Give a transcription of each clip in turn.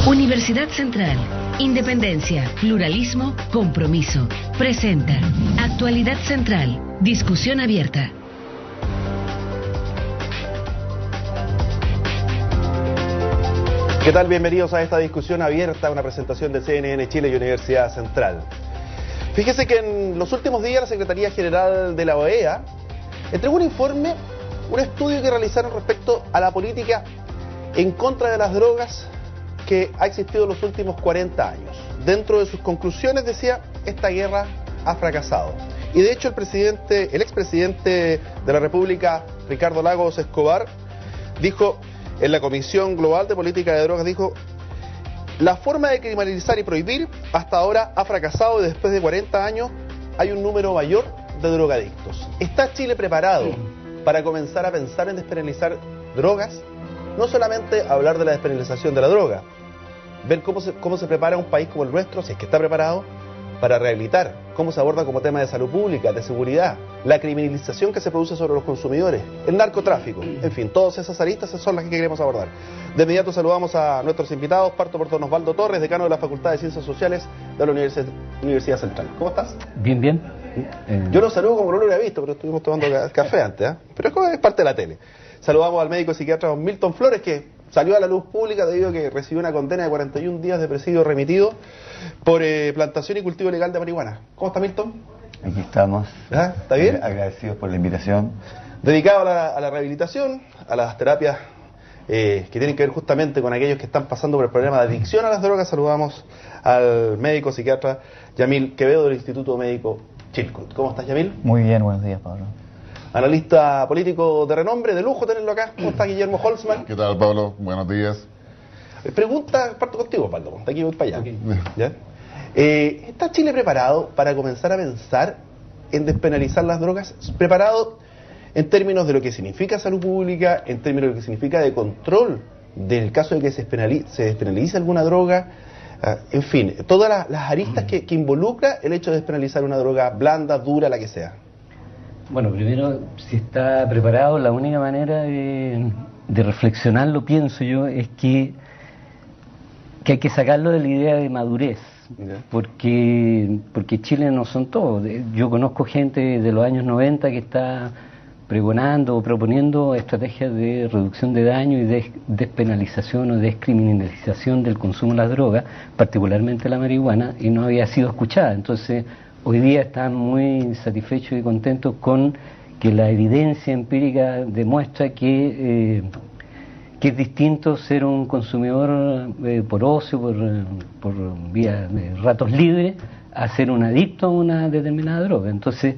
Universidad Central, independencia, pluralismo, compromiso. Presenta Actualidad Central, discusión abierta. ¿Qué tal? Bienvenidos a esta discusión abierta, una presentación de CNN Chile y Universidad Central. Fíjese que en los últimos días la Secretaría General de la OEA entregó un informe, un estudio que realizaron respecto a la política en contra de las drogas que ha existido en los últimos 40 años. Dentro de sus conclusiones decía, esta guerra ha fracasado. Y de hecho el expresidente de la República, Ricardo Lagos Escobar, dijo en la Comisión Global de Política de Drogas, dijo, la forma de criminalizar y prohibir hasta ahora ha fracasado y después de 40 años hay un número mayor de drogadictos. ¿Está Chile preparado para comenzar a pensar en despenalizar drogas? No solamente hablar de la despenalización de la droga, ver cómo se prepara un país como el nuestro, si es que está preparado, para rehabilitar, cómo se aborda como tema de salud pública, de seguridad, la criminalización que se produce sobre los consumidores, el narcotráfico, en fin, todas esas aristas son las que queremos abordar. De inmediato saludamos a nuestros invitados, parto por don Osvaldo Torres, decano de la Facultad de Ciencias Sociales de la Universidad Central. ¿Cómo estás? Bien, bien. Yo lo saludo como no lo hubiera visto, pero estuvimos tomando café antes, ¿eh? Pero es parte de la tele. Saludamos al médico psiquiatra don Milton Flores, que salió a la luz pública debido a que recibió una condena de 41 días de presidio remitido por plantación y cultivo ilegal de marihuana. ¿Cómo está, Milton? Aquí estamos. ¿Ah? ¿Está bien? Agradecidos por la invitación. Dedicado a la rehabilitación, a las terapias que tienen que ver justamente con aquellos que están pasando por el problema de adicción a las drogas, saludamos al médico psiquiatra Yamil Quevedo del Instituto Médico Chilcot. ¿Cómo estás, Yamil? Muy bien, buenos días, Pablo. Analista político de renombre, de lujo tenerlo acá. ¿Cómo está Guillermo Holzman? ¿Qué tal, Pablo? Buenos días. Pregunta, parto contigo, Pablo. De aquí voy para allá. Okay. ¿Ya? ¿Está Chile preparado para comenzar a pensar en despenalizar las drogas? ¿Preparado en términos de lo que significa salud pública, en términos de lo que significa de control del caso de que se despenalice alguna droga? En fin, todas las aristas que involucra el hecho de despenalizar una droga blanda, dura, la que sea. Bueno, primero, si está preparado, la única manera de reflexionarlo, pienso yo, es que hay que sacarlo de la idea de madurez, porque Chile no son todos. Yo conozco gente de los años 90 que está pregonando o proponiendo estrategias de reducción de daño y de despenalización o descriminalización del consumo de las drogas, particularmente la marihuana, y no había sido escuchada. Entonces, hoy día están muy satisfechos y contentos con que la evidencia empírica demuestra que es distinto ser un consumidor por ocio, por vía de ratos libres, a ser un adicto a una determinada droga. Entonces,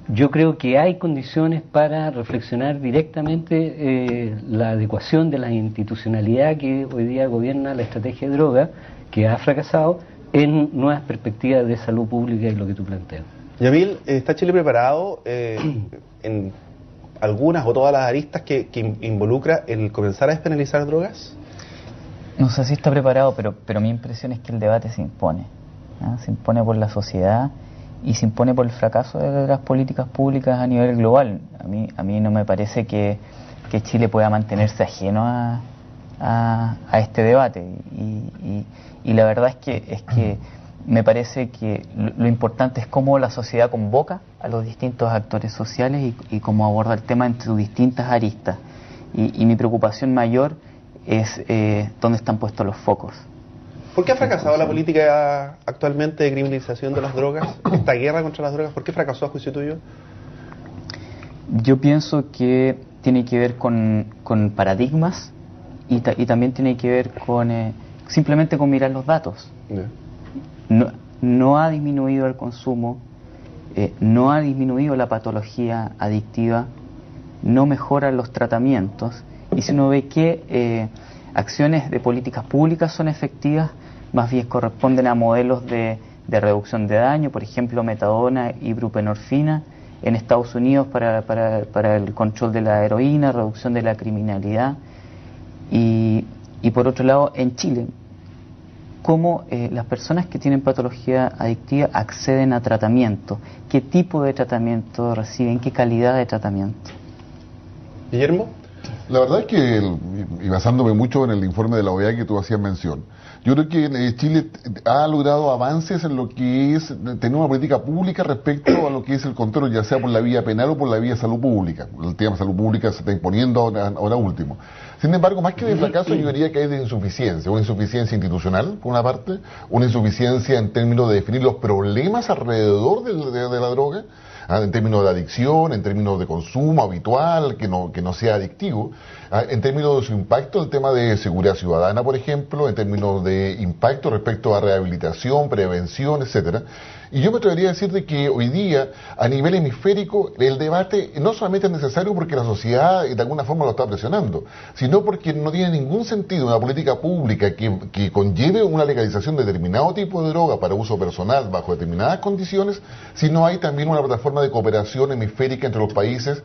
yo creo que hay condiciones para reflexionar directamente la adecuación de la institucionalidad que hoy día gobierna la estrategia de droga, que ha fracasado, en nuevas perspectivas de salud pública y lo que tú planteas. Yamil, ¿está Chile preparado en algunas o todas las aristas que involucra el comenzar a despenalizar drogas? No sé si está preparado, pero mi impresión es que el debate se impone, ¿no? Se impone por la sociedad y se impone por el fracaso de las políticas públicas a nivel global. A mí no me parece que Chile pueda mantenerse ajeno a este debate y la verdad es que me parece que lo importante es cómo la sociedad convoca a los distintos actores sociales y cómo aborda el tema en sus distintas aristas y mi preocupación mayor es dónde están puestos los focos. ¿Por qué ha fracasado la política actualmente de criminalización de las drogas? Esta guerra contra las drogas, ¿por qué fracasó a juicio tuyo? Yo pienso que tiene que ver con paradigmas y también tiene que ver con simplemente con mirar los datos. No ha disminuido el consumo, no ha disminuido la patología adictiva, no mejoran los tratamientos, y si uno ve que acciones de políticas públicas son efectivas, más bien corresponden a modelos de reducción de daño, por ejemplo metadona y buprenorfina en Estados Unidos para el control de la heroína, reducción de la criminalidad, y por otro lado en Chile, cómo las personas que tienen patología adictiva acceden a tratamiento, qué tipo de tratamiento reciben, qué calidad de tratamiento. Guillermo. La verdad es que, y basándome mucho en el informe de la OEA que tú hacías mención, yo creo que Chile ha logrado avances en lo que es tener una política pública respecto a lo que es el control, ya sea por la vía penal o por la vía salud pública. El tema de salud pública se está imponiendo ahora último. Sin embargo, más que de fracaso, yo diría que hay de insuficiencia. Una insuficiencia institucional, por una parte, una insuficiencia en términos de definir los problemas alrededor de la droga, en términos de adicción, en términos de consumo habitual, que no sea adictivo, en términos de su impacto, el tema de seguridad ciudadana, por ejemplo, en términos de impacto respecto a rehabilitación, prevención, etcétera. Y yo me atrevería a decir de que hoy día, a nivel hemisférico, el debate no solamente es necesario porque la sociedad de alguna forma lo está presionando, sino porque no tiene ningún sentido una política pública que conlleve una legalización de determinado tipo de droga para uso personal bajo determinadas condiciones, si no hay también una plataforma de cooperación hemisférica entre los países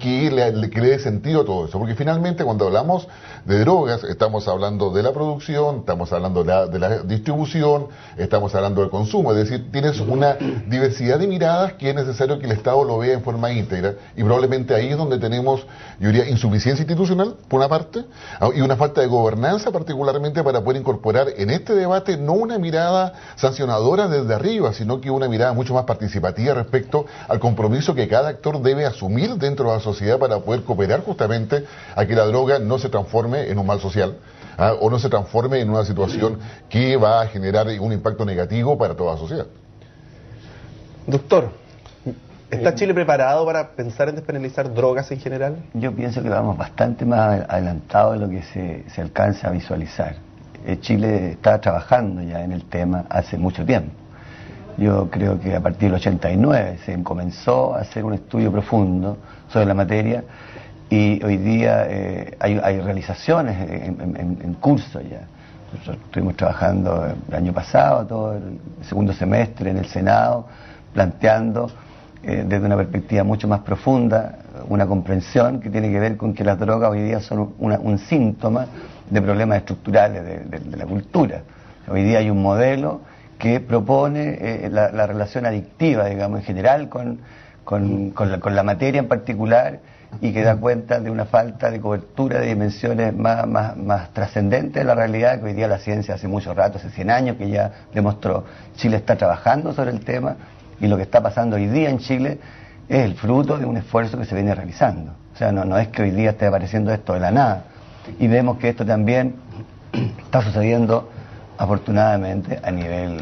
que le dé sentido a todo eso. Porque finalmente cuando hablamos de drogas, estamos hablando de la producción, estamos hablando de la distribución, estamos hablando del consumo, es decir, tienes una diversidad de miradas que es necesario que el Estado lo vea en forma íntegra, y probablemente ahí es donde tenemos, yo diría, insuficiencia institucional, por una parte, y una falta de gobernanza particularmente para poder incorporar en este debate no una mirada sancionadora desde arriba, sino que una mirada mucho más participativa respecto al compromiso que cada actor debe asumir dentro de la sociedad para poder cooperar justamente a que la droga no se transforme en un mal social, o no se transforme en una situación que va a generar un impacto negativo para toda la sociedad. Doctor, ¿está Chile preparado para pensar en despenalizar drogas en general? Yo pienso que vamos bastante más adelantados de lo que se alcanza a visualizar. Chile está trabajando ya en el tema hace mucho tiempo. Yo creo que a partir del 89 se comenzó a hacer un estudio profundo sobre la materia, y hoy día hay realizaciones en curso ya. Nosotros estuvimos trabajando el año pasado, todo el segundo semestre en el Senado, planteando desde una perspectiva mucho más profunda una comprensión que tiene que ver con que las drogas hoy día son un síntoma de problemas estructurales de la cultura. Hoy día hay un modelo que propone la relación adictiva, digamos, en general con la materia en particular, y que da cuenta de una falta de cobertura de dimensiones más trascendentes de la realidad, que hoy día la ciencia hace mucho rato, hace 100 años que ya demostró. Chile está trabajando sobre el tema, y lo que está pasando hoy día en Chile es el fruto de un esfuerzo que se viene realizando. O sea, no es que hoy día esté apareciendo esto de la nada. Y vemos que esto también está sucediendo, afortunadamente, a nivel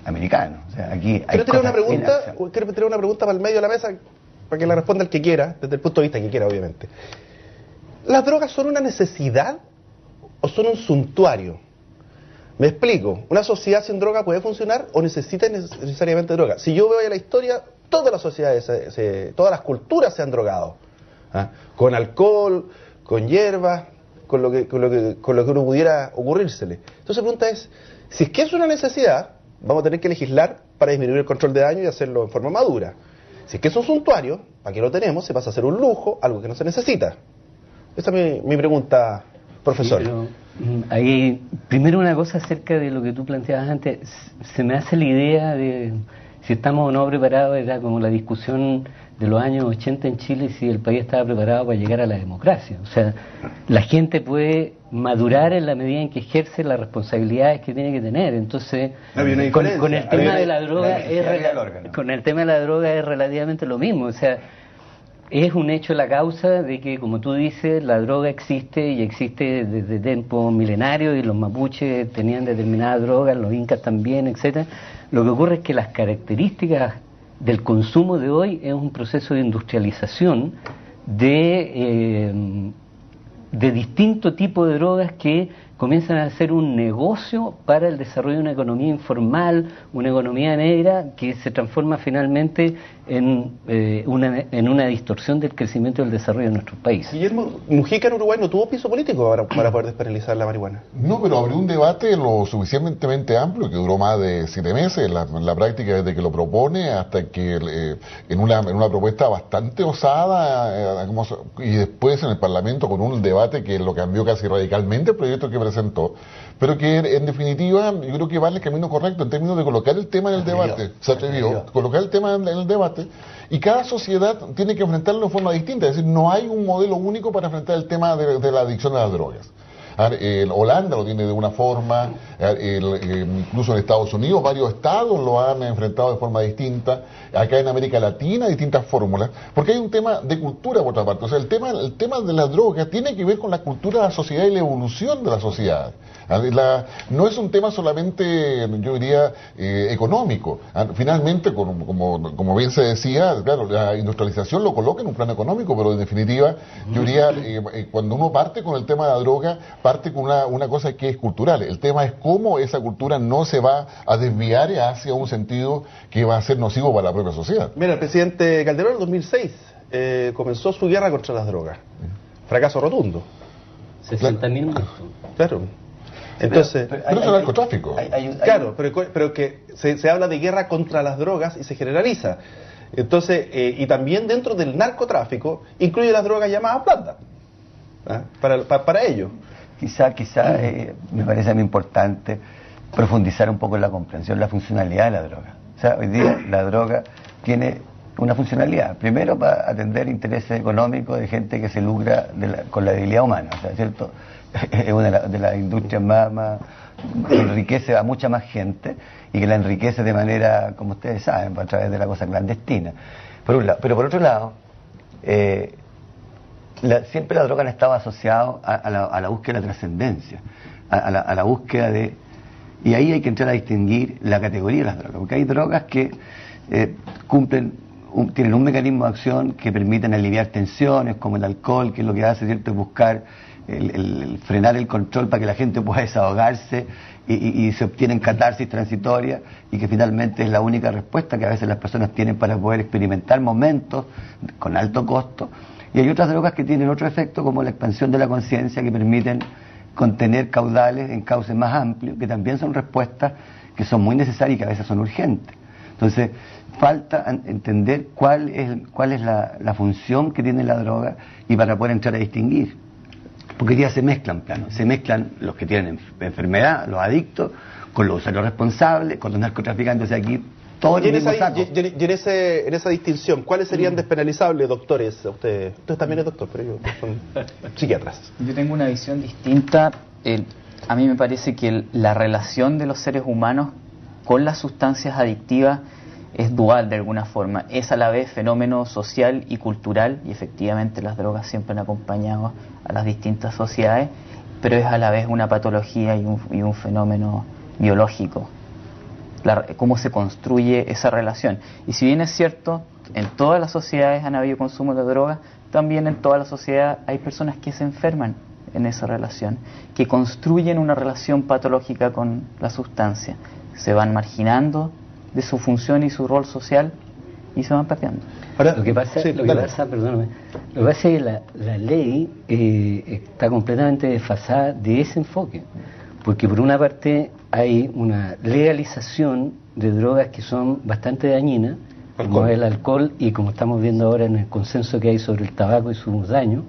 americano. O sea, aquí hay quiero tirar una pregunta para el medio de la mesa, para que la responda el que quiera, desde el punto de vista que quiera, obviamente. ¿Las drogas son una necesidad o son un suntuario? Me explico. ¿Una sociedad sin droga puede funcionar o necesita necesariamente droga? Si yo veo a la historia, todas las sociedades, todas las culturas se han drogado. Con alcohol, con hierbas, con lo que uno pudiera ocurrírsele. Entonces la pregunta es, si es que es una necesidad, vamos a tener que legislar para disminuir el control de daño y hacerlo en forma madura. Si es que es un suntuario, ¿para qué lo tenemos? Se pasa a ser un lujo, algo que no se necesita. Esa es mi pregunta, profesor. Sí, ahí, primero una cosa acerca de lo que tú planteabas antes. Se me hace la idea de si estamos o no preparados, era como la discusión de los años 80 en Chile, si el país estaba preparado para llegar a la democracia. O sea, la gente puede madurar en la medida en que ejerce las responsabilidades que tiene que tener. Entonces, con el tema de la droga es relativamente lo mismo. O sea, es un hecho la causa de que, como tú dices, la droga existe, y existe desde tiempos milenarios, y los mapuches tenían determinadas drogas, los incas también, etcétera. Lo que ocurre es que las características del consumo de hoy es un proceso de industrialización de distinto tipo de drogas que comienzan a ser un negocio para el desarrollo de una economía informal, una economía negra que se transforma finalmente en una distorsión del crecimiento y del desarrollo de nuestros países. Guillermo, Mujica en Uruguay no tuvo piso político para poder despenalizar la marihuana. No, pero abrió un debate lo suficientemente amplio que duró más de 7 meses en la práctica, desde que lo propone hasta que en una propuesta bastante osada y después en el Parlamento con un debate que lo cambió casi radicalmente el proyecto que presentó, pero que en definitiva yo creo que va en el camino correcto en términos de colocar el tema en el debate, se atrevió, colocar el tema en el debate, y cada sociedad tiene que enfrentarlo de forma distinta, es decir, no hay un modelo único para enfrentar el tema de la adicción a las drogas. Holanda lo tiene de una forma, incluso en Estados Unidos varios estados lo han enfrentado de forma distinta, acá en América Latina distintas fórmulas, porque hay un tema de cultura por otra parte, o sea, el tema de la droga tiene que ver con la cultura de la sociedad y la evolución de la sociedad. No es un tema solamente, yo diría, económico. Finalmente, como bien se decía, claro, la industrialización lo coloca en un plano económico, pero en definitiva, yo diría, cuando uno parte con el tema de la droga, parte con una cosa que es cultural. El tema es cómo esa cultura no se va a desviar hacia un sentido que va a ser nocivo para la propia sociedad. Mira, el presidente Calderón en 2006 comenzó su guerra contra las drogas. Fracaso rotundo. 60.000 muertos. Claro. Entonces, pero eso es narcotráfico. Claro, pero que se habla de guerra contra las drogas y se generaliza. Entonces, y también dentro del narcotráfico incluye las drogas llamadas blandas, para ello. Quizá me parece a mí importante profundizar un poco en la comprensión, la funcionalidad de la droga. O sea, hoy día la droga tiene una funcionalidad, primero para atender intereses económicos de gente que se lucra con la debilidad humana, o sea, ¿cierto? Es una de las industrias más que enriquece a mucha más gente y que la enriquece de manera, como ustedes saben, a través de la cosa clandestina, por un lado. Pero por otro lado, siempre la droga ha estado asociada a la búsqueda de la trascendencia, a la búsqueda de... Y ahí hay que entrar a distinguir la categoría de las drogas, porque hay drogas que tienen un mecanismo de acción que permiten aliviar tensiones, como el alcohol, que es lo que hace, ¿cierto?, es buscar frenar el control para que la gente pueda desahogarse y se obtienen catarsis transitorias, y que finalmente es la única respuesta que a veces las personas tienen para poder experimentar momentos con alto costo. Y hay otras drogas que tienen otro efecto, como la expansión de la conciencia, que permiten contener caudales en cauces más amplios, que también son respuestas que son muy necesarias y que a veces son urgentes. Entonces, falta entender cuál es la función que tiene la droga, y para poder entrar a distinguir. Porque hoy día se mezclan planos, se mezclan los que tienen enfermedad, los adictos, con los usuarios responsables, con los narcotraficantes. Aquí todo el mismo saco. Y en esa distinción, ¿cuáles serían despenalizables, doctores? Usted también es doctor, pero ellos son psiquiatras. Yo tengo una visión distinta. A mí me parece que la relación de los seres humanos con las sustancias adictivas es dual de alguna forma, es a la vez fenómeno social y cultural, y efectivamente las drogas siempre han acompañado a las distintas sociedades, pero es a la vez una patología y un fenómeno biológico, cómo se construye esa relación. Y si bien es cierto, en todas las sociedades han habido consumo de drogas, también en todas las sociedades hay personas que se enferman en esa relación, que construyen una relación patológica con la sustancia, se van marginando de su función y su rol social y se van perdiendo. Ahora, lo que pasa es que la ley está completamente desfasada de ese enfoque, porque por una parte hay una legalización de drogas que son bastante dañinas, como el alcohol, y como estamos viendo ahora en el consenso que hay sobre el tabaco y sus daños,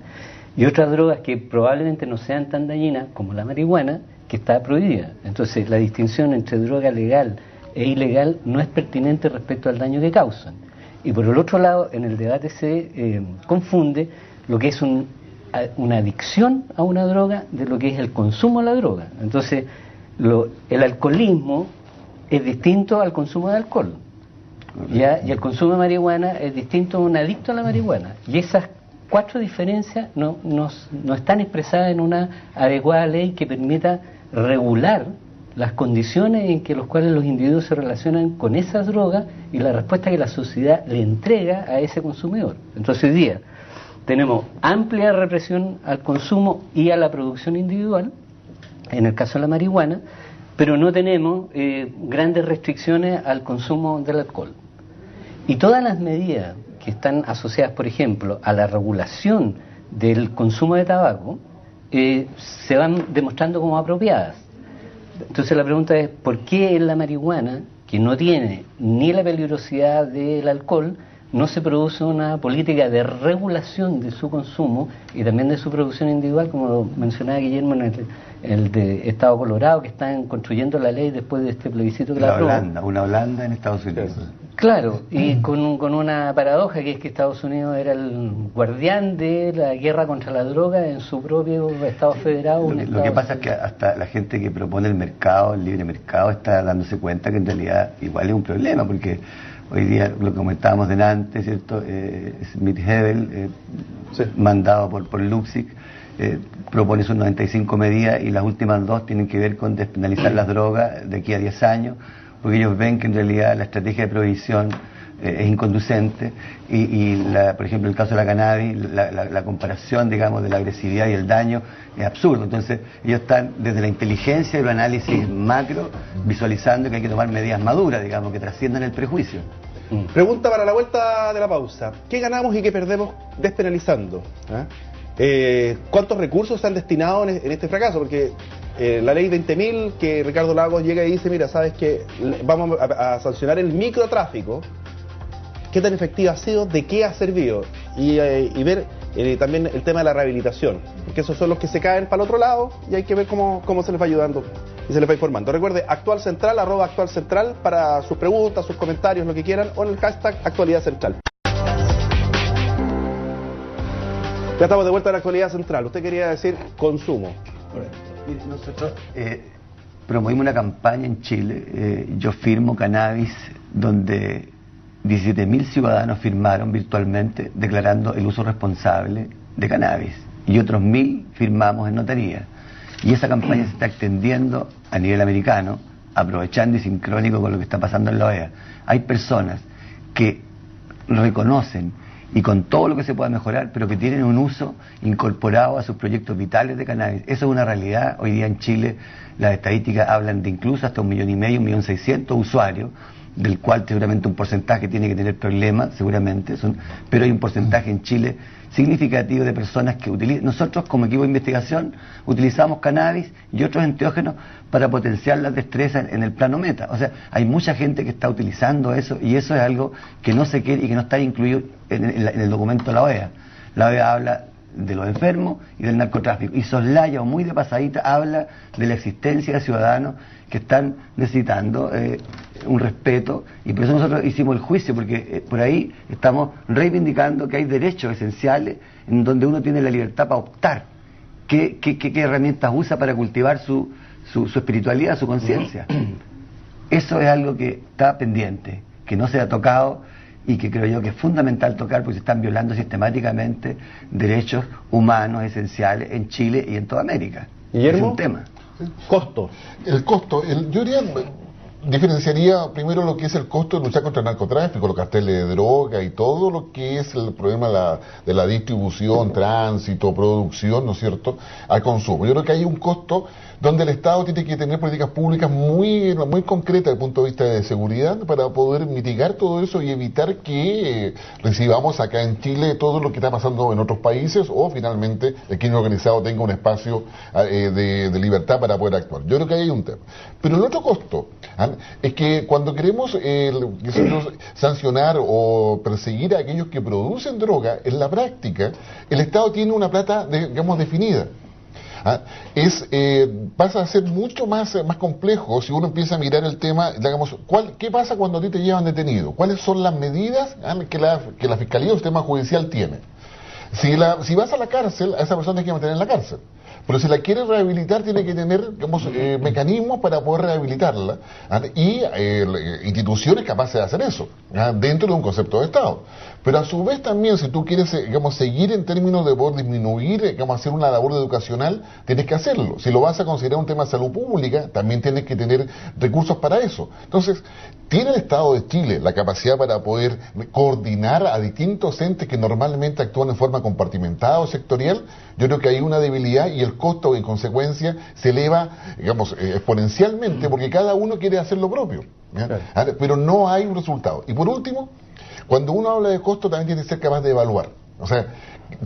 y otras drogas que probablemente no sean tan dañinas, como la marihuana, que está prohibida. Entonces la distinción entre droga legal e ilegal no es pertinente respecto al daño que causan. Y por el otro lado, en el debate se confunde lo que es una adicción a una droga de lo que es el consumo de la droga. Entonces, el alcoholismo es distinto al consumo de alcohol, ¿ya? Y el consumo de marihuana es distinto a un adicto a la marihuana. Y esas 4 diferencias no están expresadas en una adecuada ley que permita regular las condiciones en que los cuales los individuos se relacionan con esas drogas y la respuesta que la sociedad le entrega a ese consumidor. Entonces hoy día tenemos amplia represión al consumo y a la producción individual, en el caso de la marihuana, pero no tenemos grandes restricciones al consumo del alcohol. Y todas las medidas que están asociadas, por ejemplo, a la regulación del consumo de tabaco, se van demostrando como apropiadas. Entonces la pregunta es, ¿por qué en la marihuana, que no tiene ni la peligrosidad del alcohol, no se produce una política de regulación de su consumo y también de su producción individual, como mencionaba Guillermo en el de Estado Colorado, que están construyendo la ley después de este plebiscito que la aprobó. Una Holanda en Estados Unidos. Claro, y con una paradoja, que es que Estados Unidos era el guardián de la guerra contra la droga en su propio Estado federado. Lo que pasa es que hasta la gente que propone el mercado, el libre mercado, está dándose cuenta que en realidad igual es un problema, porque hoy día, lo que comentábamos delante, ¿cierto? Smith-Hebel, Sí. mandado por Lupsic, propone sus 95 medidas y las últimas 2 tienen que ver con despenalizar las drogas de aquí a 10 años, porque ellos ven que en realidad la estrategia de prohibición es inconducente por ejemplo, el caso de la cannabis, la comparación, digamos, de la agresividad y el daño es absurdo. Entonces ellos están desde la inteligencia y el análisis macro visualizando que hay que tomar medidas maduras, digamos, que trasciendan el prejuicio. Pregunta para la vuelta de la pausa. ¿Qué ganamos y qué perdemos despenalizando? ¿Cuántos recursos se han destinado en este fracaso? Porque la ley 20.000, que Ricardo Lagos llega y dice, mira, sabes que vamos a sancionar el microtráfico, ¿qué tan efectiva ha sido? ¿De qué ha servido? Y ver también el tema de la rehabilitación, porque esos son los que se caen para el otro lado y hay que ver cómo se les va ayudando y se les va informando. Recuerde, @actualcentral para sus preguntas, sus comentarios, lo que quieran, o en el hashtag Actualidad Central. Ya estamos de vuelta a la Actualidad Central. Usted quería decir consumo. Nosotros promovimos una campaña en Chile, Yo Firmo Cannabis, donde 17.000 ciudadanos firmaron virtualmente declarando el uso responsable de cannabis, y otros 1.000 firmamos en notaría. Y esa campaña se está extendiendo a nivel americano, aprovechando y sincrónico con lo que está pasando en la OEA. Hay personas que reconocen, y con todo lo que se pueda mejorar, pero que tienen un uso incorporado a sus proyectos vitales de cannabis. Eso es una realidad. Hoy día en Chile las estadísticas hablan de incluso hasta 1,5 millones, 1.600.000 usuarios, del cual seguramente un porcentaje tiene que tener problemas, seguramente, pero hay un porcentaje en Chile significativo de personas que utilizan. Nosotros, como equipo de investigación, utilizamos cannabis y otros enteógenos para potenciar las destrezas en el plano meta. O sea, hay mucha gente que está utilizando eso, y eso es algo que no se quiere y que no está incluido en el documento de la OEA. La OEA habla de los enfermos y del narcotráfico, y soslaya o muy de pasadita habla de la existencia de ciudadanos que están necesitando un respeto, y por eso nosotros hicimos el juicio, porque por ahí estamos reivindicando que hay derechos esenciales en donde uno tiene la libertad para optar qué herramientas usa para cultivar su espiritualidad, su conciencia. Eso es algo que está pendiente, que no se ha tocado, y que creo yo que es fundamental tocar, porque se están violando sistemáticamente derechos humanos esenciales en Chile y en toda América. Guillermo, es un tema. costo. El costo, yo diría, diferenciaría primero lo que es el costo de luchar contra el narcotráfico, los carteles de droga y todo lo que es el problema de la distribución, tránsito, producción, ¿no es cierto?, al consumo. Yo creo que hay un costo donde el Estado tiene que tener políticas públicas muy concretas desde el punto de vista de seguridad para poder mitigar todo eso y evitar que recibamos acá en Chile todo lo que está pasando en otros países, o finalmente el crimen organizado tenga un espacio de libertad para poder actuar. Yo creo que ahí hay un tema. Pero el otro costo es que cuando queremos sancionar o perseguir a aquellos que producen droga, en la práctica el Estado tiene una plata, digamos, definida. Pasa a ser mucho más complejo si uno empieza a mirar el tema, digamos, ¿qué pasa cuando a ti te llevan detenido? ¿Cuáles son las medidas que la Fiscalía o el sistema judicial tiene? Si vas a la cárcel, a esa persona hay que mantener en la cárcel. Pero si la quiere rehabilitar, tiene que tener, digamos, mecanismos para poder rehabilitarla, y instituciones capaces de hacer eso, dentro de un concepto de Estado. Pero a su vez también, si tú quieres, digamos, seguir en términos de poder disminuir, digamos, hacer una labor educacional, tienes que hacerlo. Si lo vas a considerar un tema de salud pública, también tienes que tener recursos para eso. Entonces, ¿tiene el Estado de Chile la capacidad para poder coordinar a distintos entes que normalmente actúan en forma compartimentada o sectorial? Yo creo que hay una debilidad, y el costo en consecuencia se eleva, digamos, exponencialmente, porque cada uno quiere hacer lo propio, claro, pero no hay un resultado. Y por último, cuando uno habla de costo, también tiene que ser capaz de evaluar. O sea,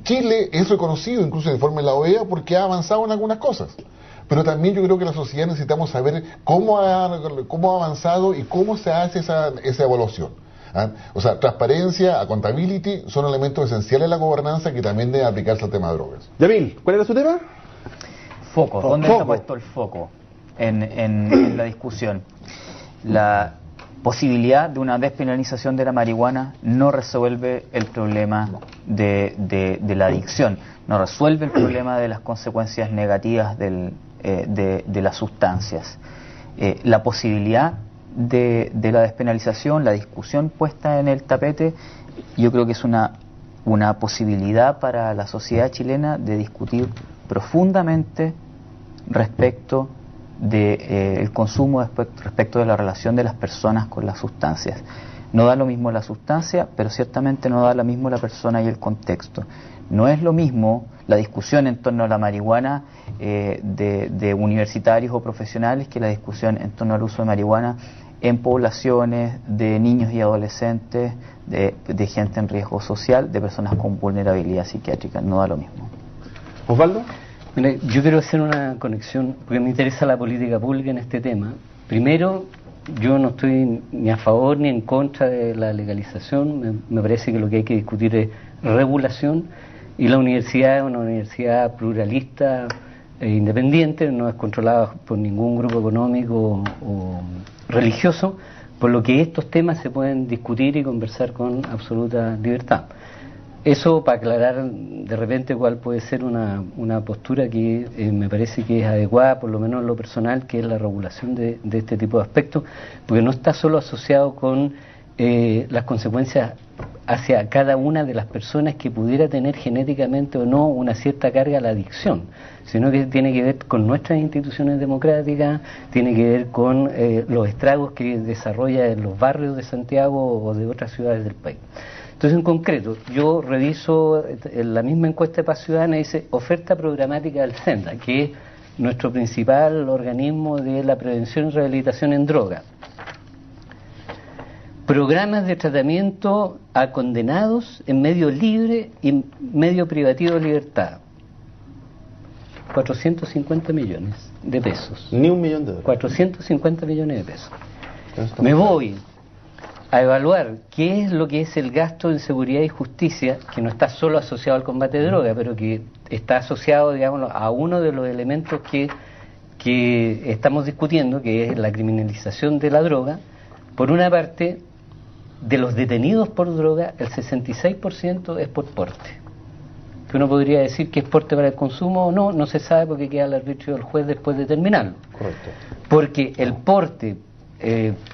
Chile es reconocido incluso en el informe de la OEA porque ha avanzado en algunas cosas. Pero también yo creo que la sociedad necesitamos saber cómo ha avanzado y cómo se hace esa evaluación. O sea, transparencia, accountability son elementos esenciales de la gobernanza que también deben aplicarse al tema de drogas. Yamil, ¿cuál era su tema? Foco. ¿Dónde Foco. está puesto el foco en la discusión? La posibilidad de una despenalización de la marihuana no resuelve el problema de la adicción, no resuelve el problema de las consecuencias negativas de las sustancias. La posibilidad de la despenalización, la discusión puesta en el tapete, yo creo que es una posibilidad para la sociedad chilena de discutir profundamente respecto del consumo, respecto de la relación de las personas con las sustancias. No da lo mismo la sustancia, pero ciertamente no da lo mismo la persona y el contexto. No es lo mismo la discusión en torno a la marihuana de universitarios o profesionales que la discusión en torno al uso de marihuana en poblaciones de niños y adolescentes, de gente en riesgo social, de personas con vulnerabilidad psiquiátrica. No da lo mismo. Osvaldo. Mira, yo quiero hacer una conexión, porque me interesa la política pública en este tema. Primero, yo no estoy ni a favor ni en contra de la legalización. Me parece que lo que hay que discutir es regulación, y la universidad es una universidad pluralista e independiente, no es controlada por ningún grupo económico o religioso, por lo que estos temas se pueden discutir y conversar con absoluta libertad. Eso para aclarar de repente cuál puede ser una postura que me parece que es adecuada, por lo menos en lo personal, que es la regulación de este tipo de aspectos, porque no está solo asociado con las consecuencias hacia cada una de las personas que pudiera tener genéticamente o no una cierta carga a la adicción, sino que tiene que ver con nuestras instituciones democráticas, tiene que ver con los estragos que desarrolla en los barrios de Santiago o de otras ciudades del país. Entonces, en concreto, yo reviso la misma encuesta de Paz Ciudadana, dice oferta programática del SENDA, que es nuestro principal organismo de la prevención y rehabilitación en droga. Programas de tratamiento a condenados en medio libre y medio privativo de libertad. 450 millones de pesos. Ni $1 millón. 450 millones de pesos. Me voy a evaluar qué es lo que es el gasto en seguridad y justicia, que no está solo asociado al combate de droga, pero que está asociado, digamos, a uno de los elementos que estamos discutiendo, que es la criminalización de la droga. Por una parte, de los detenidos por droga, el 66% es por porte. Que uno podría decir que es porte para el consumo o no, no se sabe porque queda al arbitrio del juez después de terminarlo. Correcto. Porque el porte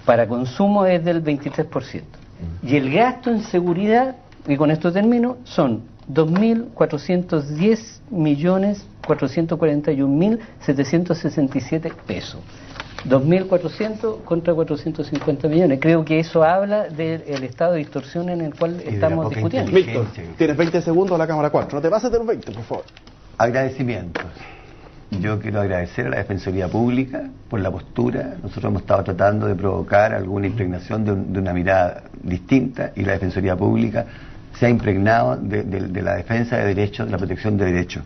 para consumo es del 23%. Y el gasto en seguridad, y con esto termino, son 2.410.441.767 pesos. 2.400 contra 450 millones. Creo que eso habla del estado de distorsión en el cual estamos discutiendo. Víctor, tienes 20 segundos a la cámara 4. No te pases de los 20, por favor. Agradecimientos. Yo quiero agradecer a la Defensoría Pública por la postura. Nosotros hemos estado tratando de provocar alguna impregnación de una mirada distinta, y la Defensoría Pública se ha impregnado de la defensa de derechos, de la protección de derechos.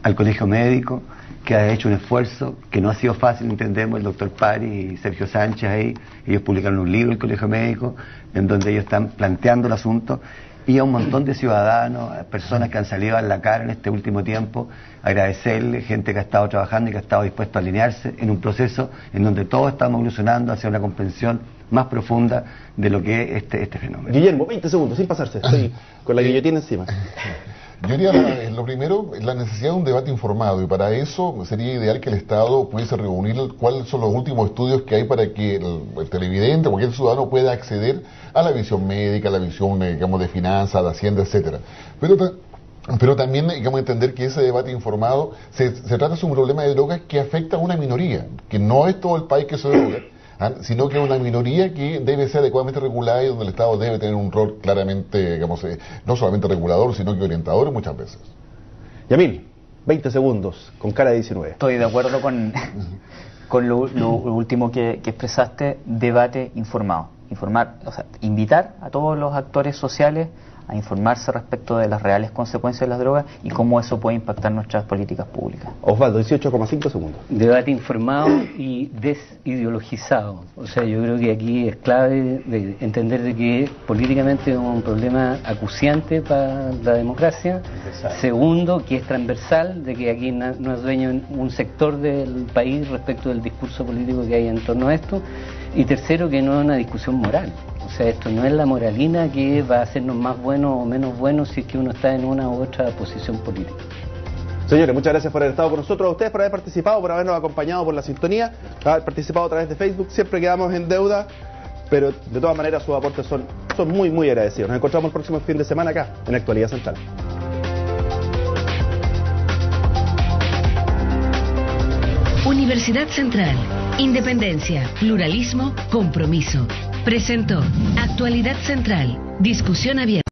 Al Colegio Médico, que ha hecho un esfuerzo que no ha sido fácil, entendemos, el doctor Pari y Sergio Sánchez ahí, ellos publicaron un libro, el Colegio Médico, en donde ellos están planteando el asunto, y a un montón de ciudadanos, personas que han salido a la cara en este último tiempo, agradecerle, gente que ha estado trabajando y que ha estado dispuesto a alinearse en un proceso en donde todos estamos evolucionando hacia una comprensión más profunda de lo que es este fenómeno. Guillermo, 20 segundos, sin pasarse, estoy con la guillotina encima. Yo diría, lo primero, la necesidad de un debate informado, y para eso sería ideal que el Estado pudiese reunir cuáles son los últimos estudios que hay para que el televidente, cualquier ciudadano pueda acceder a la visión médica, a la visión, digamos, de finanzas, de hacienda, etcétera. Pero también, digamos, entender que ese debate informado se trata de un problema de drogas que afecta a una minoría, que no es todo el país que se droga, sino que es una minoría que debe ser adecuadamente regulada y donde el Estado debe tener un rol claramente, digamos, no solamente regulador, sino que orientador muchas veces. Yamil, 20 segundos, con cara de 19. Estoy de acuerdo con lo último que expresaste, debate informado. Informar, o sea, invitar a todos los actores sociales a informarse respecto de las reales consecuencias de las drogas y cómo eso puede impactar nuestras políticas públicas. Osvaldo, 18,5 segundos. Debate informado y desideologizado. O sea, yo creo que aquí es clave de entender de que políticamente es un problema acuciante para la democracia. Segundo, que es transversal, de que aquí no es dueño un sector del país respecto del discurso político que hay en torno a esto. Y tercero, que no es una discusión moral. O sea, esto no es la moralina que va a hacernos más buenos o menos buenos si es que uno está en una u otra posición política. Señores, muchas gracias por haber estado con nosotros, a ustedes por haber participado, por habernos acompañado por la sintonía, por haber participado a través de Facebook. Siempre quedamos en deuda, pero de todas maneras sus aportes son muy, muy agradecidos. Nos encontramos el próximo fin de semana acá, en Actualidad Central. Universidad Central. Independencia, pluralismo, compromiso. Presentó Actualidad Central. Discusión abierta.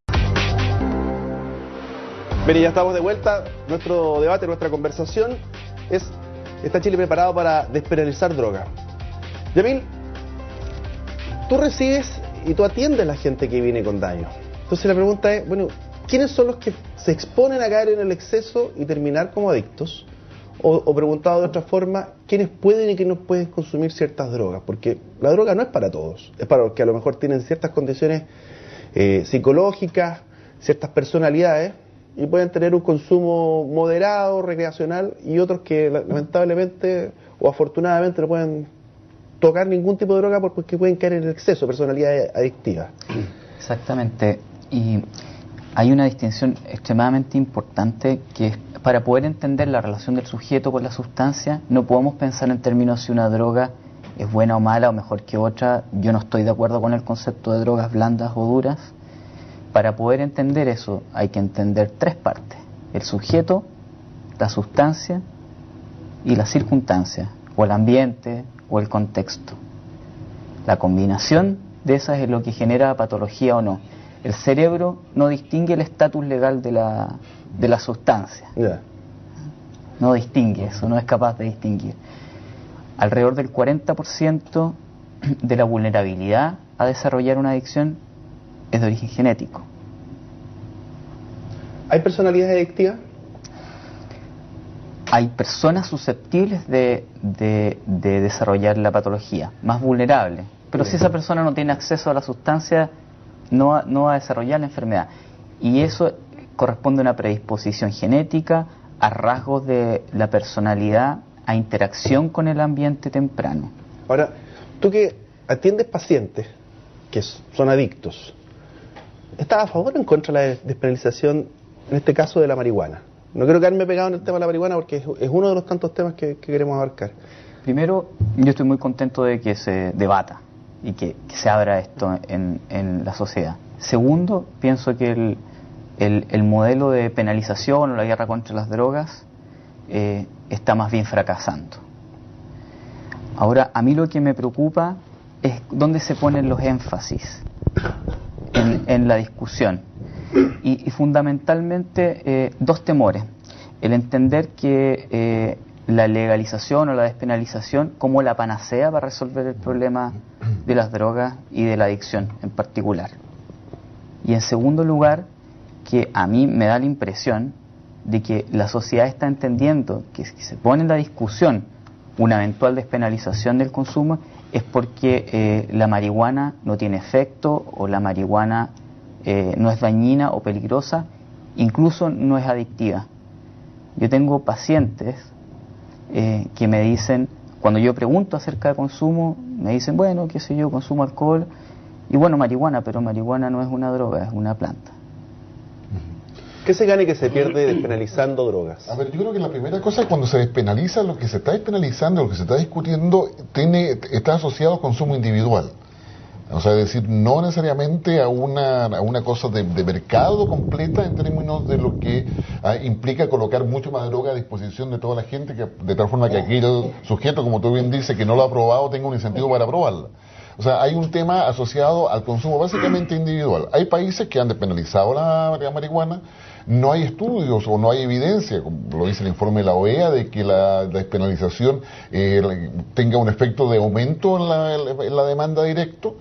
Bien, y ya estamos de vuelta. Nuestro debate, nuestra conversación es: ¿está Chile preparado para despenalizar droga? Yamil, tú recibes y tú atiendes a la gente que viene con daño. Entonces la pregunta es, bueno, ¿quiénes son los que se exponen a caer en el exceso y terminar como adictos? O preguntado de otra forma, ¿quiénes pueden y quiénes no pueden consumir ciertas drogas? Porque la droga no es para todos, es para los que a lo mejor tienen ciertas condiciones psicológicas, ciertas personalidades, y pueden tener un consumo moderado, recreacional, y otros que lamentablemente o afortunadamente no pueden tocar ningún tipo de droga porque pueden caer en el exceso, personalidades adictivas. Exactamente, y hay una distinción extremadamente importante que es, para poder entender la relación del sujeto con la sustancia, no podemos pensar en términos si una droga es buena o mala o mejor que otra. Yo no estoy de acuerdo con el concepto de drogas blandas o duras. Para poder entender eso hay que entender tres partes: el sujeto, la sustancia y la circunstancia, o el ambiente o el contexto. La combinación de esas es lo que genera patología o no. El cerebro no distingue el estatus legal de la sustancia. Yeah. No distingue eso, no es capaz de distinguir. Alrededor del 40% de la vulnerabilidad a desarrollar una adicción es de origen genético. ¿Hay personalidades adictivas? Hay personas susceptibles de desarrollar la patología, más vulnerables. Pero si esa persona no tiene acceso a la sustancia, no va a desarrollar la enfermedad. Y eso corresponde a una predisposición genética, a rasgos de la personalidad, a interacción con el ambiente temprano. Ahora, tú que atiendes pacientes que son adictos, ¿estás a favor o en contra de la despenalización, en este caso, de la marihuana? No quiero quedarme pegado en el tema de la marihuana porque es uno de los tantos temas que queremos abarcar. Primero, yo estoy muy contento de que se debata y que se abra esto en la sociedad. Segundo, pienso que el modelo de penalización o la guerra contra las drogas está más bien fracasando. Ahora, a mí lo que me preocupa es dónde se ponen los énfasis en la discusión. Y fundamentalmente dos temores: el entender que la legalización o la despenalización como la panacea para resolver el problema de las drogas y de la adicción en particular. Y en segundo lugar, que a mí me da la impresión de que la sociedad está entendiendo que si se pone en la discusión una eventual despenalización del consumo es porque la marihuana no tiene efecto o la marihuana no es dañina o peligrosa, incluso no es adictiva. Yo tengo pacientes que me dicen, cuando yo pregunto acerca de consumo, me dicen, bueno, qué sé yo, consumo alcohol y bueno, marihuana, pero marihuana no es una droga, es una planta. ¿Qué se gana y qué se pierde despenalizando drogas? A ver, yo creo que la primera cosa es cuando se despenaliza, lo que se está despenalizando, lo que se está discutiendo, está asociado al consumo individual. O sea, es decir, no necesariamente a una cosa de mercado completa en términos de lo que implica colocar mucho más droga a disposición de toda la gente, de tal forma que aquel sujeto, como tú bien dices, que no lo ha probado, tenga un incentivo para probarla. O sea, hay un tema asociado al consumo básicamente individual. Hay países que han despenalizado la marihuana, no hay estudios o no hay evidencia, como lo dice el informe de la OEA, de que la despenalización tenga un efecto de aumento en la demanda directo.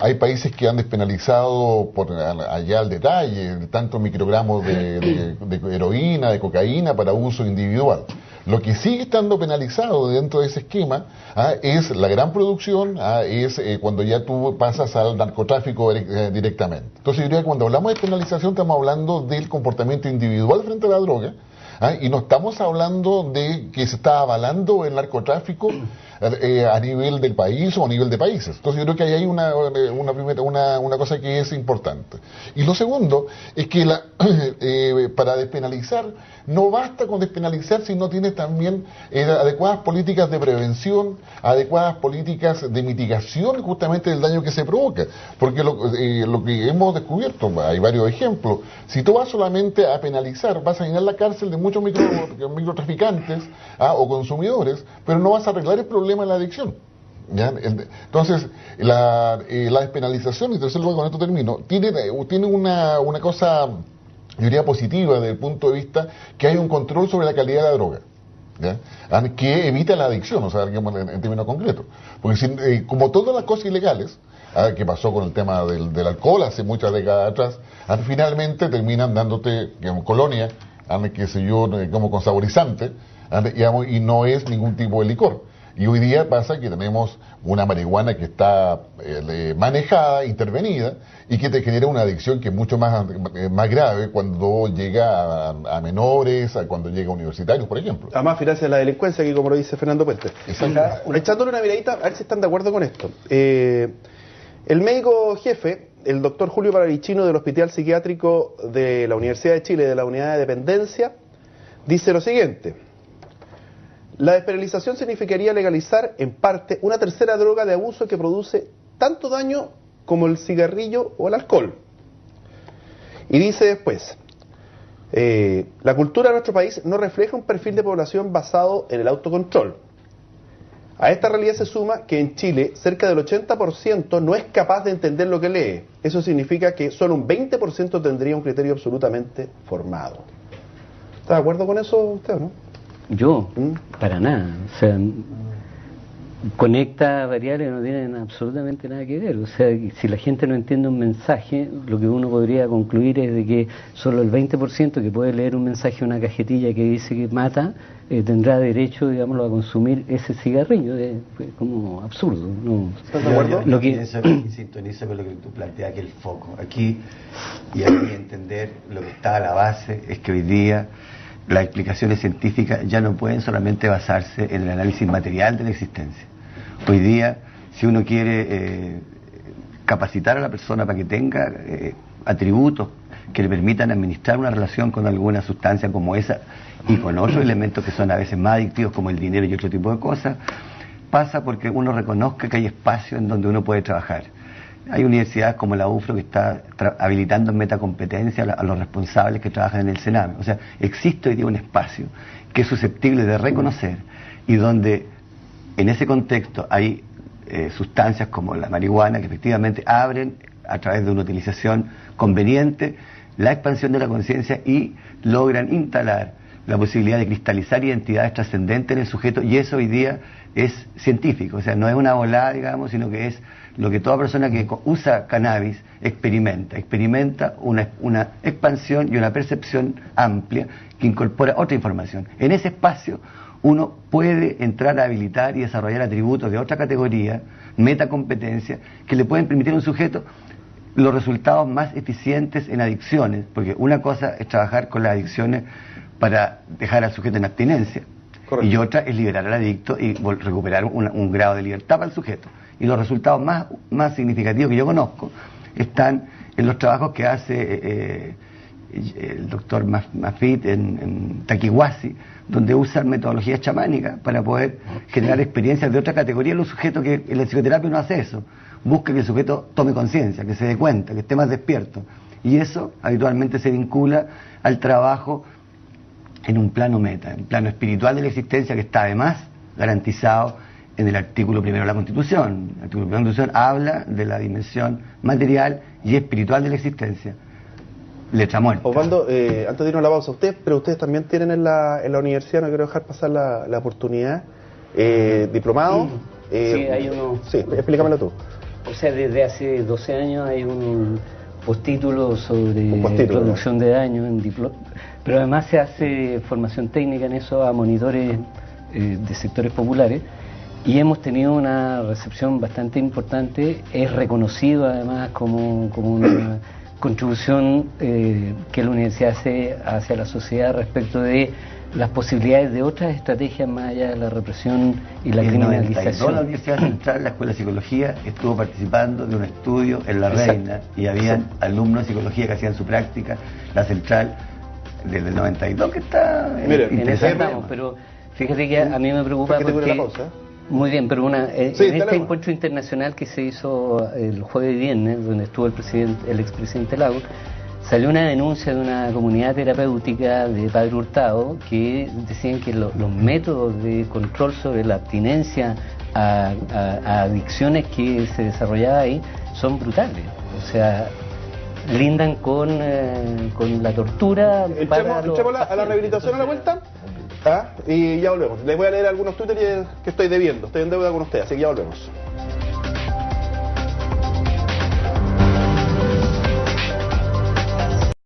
Hay países que han despenalizado por allá al detalle tantos microgramos de heroína, de cocaína para uso individual. Lo que sigue estando penalizado dentro de ese esquema es la gran producción, es cuando ya tú pasas al narcotráfico directamente. Entonces yo diría que cuando hablamos de penalización estamos hablando del comportamiento individual frente a la droga, y no estamos hablando de que se está avalando el narcotráfico a nivel del país o a nivel de países. Entonces yo creo que ahí hay una cosa que es importante. Y lo segundo es que para despenalizar, no basta con despenalizar si no tienes también adecuadas políticas de prevención, adecuadas políticas de mitigación justamente del daño que se provoca. Porque lo que hemos descubierto, hay varios ejemplos, si tú vas solamente a penalizar, vas a llenar la cárcel de muchos microtraficantes o consumidores, pero no vas a arreglar el problema de la adicción. ¿Ya? Entonces, la despenalización, y en tercer lugar, con esto termino, tiene una cosa, yo diría, positiva desde el punto de vista que hay un control sobre la calidad de la droga, ¿ya? Que evita la adicción, o sea, en términos concretos. Porque como todas las cosas ilegales, que pasó con el tema del alcohol hace muchas décadas atrás, finalmente terminan dándote, digamos, colonia, qué sé yo, como con saborizante, digamos, y no es ningún tipo de licor. Y hoy día pasa que tenemos una marihuana que está manejada, intervenida, y que te genera una adicción que es mucho más grave cuando llega a menores, cuando llega a universitarios, por ejemplo. Además, financia la delincuencia, aquí como lo dice Fernando Puente. Echándole una miradita, a ver si están de acuerdo con esto. El médico jefe, el doctor Julio Paravicino del Hospital Psiquiátrico de la Universidad de Chile, de la Unidad de Dependencia, dice lo siguiente: la despenalización significaría legalizar, en parte, una tercera droga de abuso que produce tanto daño como el cigarrillo o el alcohol. Y dice después, la cultura de nuestro país no refleja un perfil de población basado en el autocontrol. A esta realidad se suma que en Chile cerca del 80% no es capaz de entender lo que lee. Eso significa que solo un 20% tendría un criterio absolutamente formado. ¿Está de acuerdo con eso usted o no? Yo, para nada. O sea, conecta variables no tienen absolutamente nada que ver. O sea, si la gente no entiende un mensaje, lo que uno podría concluir es de que solo el 20% que puede leer un mensaje en una cajetilla que dice que mata, tendrá derecho, digámoslo, a consumir ese cigarrillo. Es como absurdo, ¿no? ¿Estás de acuerdo? Yo pienso que sintoniza con lo que tú planteas, que el foco. Aquí, y hay que entender lo que está a la base, es que hoy día las explicaciones científicas ya no pueden solamente basarse en el análisis material de la existencia. Hoy día, si uno quiere capacitar a la persona para que tenga atributos que le permitan administrar una relación con alguna sustancia como esa y con otros elementos que son a veces más adictivos como el dinero y otro tipo de cosas, pasa porque uno reconozca que hay espacio en donde uno puede trabajar. Hay universidades como la UFRO que está habilitando en metacompetencia a los responsables que trabajan en el Sename. O sea, existe hoy día un espacio que es susceptible de reconocer y donde en ese contexto hay sustancias como la marihuana que efectivamente abren a través de una utilización conveniente la expansión de la conciencia y logran instalar la posibilidad de cristalizar identidades trascendentes en el sujeto, y eso hoy día es científico. O sea, no es una volada, digamos, sino que es lo que toda persona que usa cannabis experimenta una expansión y una percepción amplia que incorpora otra información. En ese espacio uno puede entrar a habilitar y desarrollar atributos de otra categoría, metacompetencia, que le pueden permitir a un sujeto los resultados más eficientes en adicciones, porque una cosa es trabajar con las adicciones para dejar al sujeto en abstinencia. Correcto. Y otra es liberar al adicto y recuperar un grado de libertad para el sujeto. Y los resultados más significativos que yo conozco están en los trabajos que hace el doctor Mafit en Taquihuasi, donde usan metodologías chamánicas para poder generar experiencias de otra categoría en los sujetos, que en la psicoterapia no hace eso. Busca que el sujeto tome conciencia, que se dé cuenta, que esté más despierto. Y eso habitualmente se vincula al trabajo en un plano meta, en un plano espiritual de la existencia, que está además garantizado en el artículo primero de la Constitución. El artículo primero de la Constitución habla de la dimensión material y espiritual de la existencia. Letra muerta. Osvaldo, antes de irnos a la pausa, ustedes también tienen en la universidad, no quiero dejar pasar la oportunidad, diplomado. Sí, hay uno. Sí, explícamelo tú. O sea, desde hace 12 años hay un postítulo sobre reducción de daño en pero además se hace formación técnica en eso a monitores de sectores populares, y hemos tenido una recepción bastante importante. Es reconocido además como una contribución que la universidad hace hacia la sociedad respecto de las posibilidades de otras estrategias más allá de la represión y la criminalización. La Universidad Central, la Escuela de Psicología, estuvo participando de un estudio en La Reina. Exacto. Y habían alumnos de psicología que hacían su práctica. La Central, desde el 92 que está en esa estamos, pero fíjate que a mí me preocupa porque... Muy bien, pero en este encuentro internacional que se hizo el jueves y viernes, donde estuvo el expresidente Lagos, salió una denuncia de una comunidad terapéutica de Padre Hurtado que decían que los métodos de control sobre la abstinencia a adicciones que se desarrollaba ahí son brutales. O sea, lindan con la tortura. Echemos a la rehabilitación a la vuelta. Y ya volvemos. Les voy a leer algunos Twitter que estoy debiendo. Estoy en deuda con ustedes, así que ya volvemos.